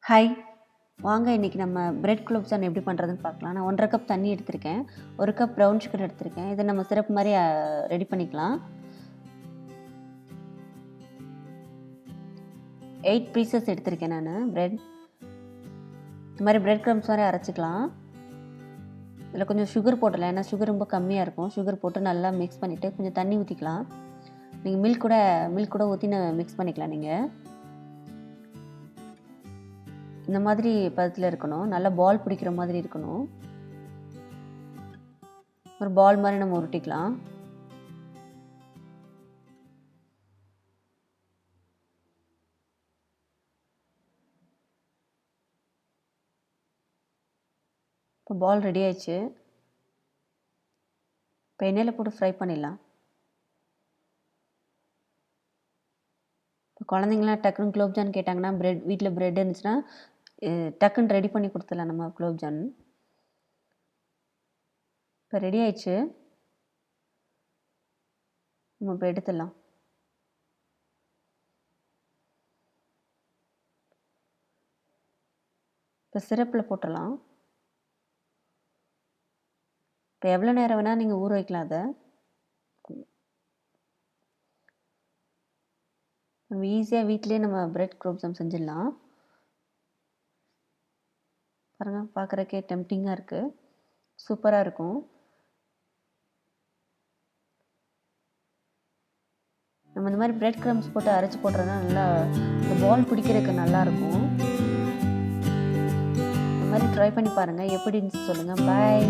Hi! வாங்க இன்னைக்கு நம்ம பிரெட் குலோப் ஜாமுன் எப்படி பண்ணுறதுன்னு பார்க்கலாம். நான் 1 1/2 கப் தண்ணி எடுத்திருக்கேன். 1 கப் ப்ரவுன் சுகர் எடுத்திருக்கேன். இதை நம்ம சிரப் மாதிரி ரெடி பண்ணிக்கலாம். 8 பீசஸ் எடுத்திருக்கேன் நான் பிரெட். இந்த மாதிரி பிரெட் க்ரம்ஸ் மாதிரி அரைச்சிக்கலாம். இதில் கொஞ்சம் சுகர் போட்டுடலாம், ஏன்னா சுகர் ரொம்ப கம்மியாக இருக்கும். சுகர் போட்டு நல்லா மிக்ஸ் பண்ணிவிட்டு கொஞ்சம் தண்ணி ஊற்றிக்கலாம். நீங்கள் மில்க் கூட ஊற்றி மிக்ஸ் பண்ணிக்கலாம். நீங்கள் இந்த மாதிரி பதத்தில் இருக்கணும். நல்லா பால் பிடிக்கிற மாதிரி இருக்கணும். ஒரு பால் மாதிரி நம்ம உருட்டிக்கலாம். இப்போ பால் ரெடி ஆயிடுச்சு. இப்போ எண்ணெயில் போட்டு ஃப்ரை பண்ணிடலாம். இப்போ குழந்தைங்களாம் டக்குன்னு குலோப் ஜாமுன் கேட்டாங்கன்னா வீட்டில் பிரெட் இருந்துச்சுன்னா டக்குன்னு ரெடி பண்ணி கொடுத்துடலாம் நம்ம குலோப் ஜாமுன். இப்போ ரெடி ஆயிடுச்சு. நம்ம இப்போ எடுத்துடலாம். இப்போ சிரப்பில் போட்டுடலாம். இப்போ எவ்வளோ நேரம் வேணால் நீங்கள் ஊற வைக்கலாம். அதை நம்ம ஈஸியாக வீட்டிலே நம்ம பிரெட் குலோப் ஜாமுன் செஞ்சிடலாம். பாருங்கள், பார்க்குறக்கே டெம்ப்டிங்காக இருக்குது. சூப்பராக இருக்கும். நம்ம இந்த மாதிரி பிரெட் க்ரம்ஸ் போட்டு அரைச்சி போடுறதுனா நல்லா இந்த பால் பிடிக்கிறதுக்கு நல்லாயிருக்கும். இந்த மாதிரி ட்ரை பண்ணி பாருங்கள். எப்படி இருந்துச்சு சொல்லுங்கள். பாய்.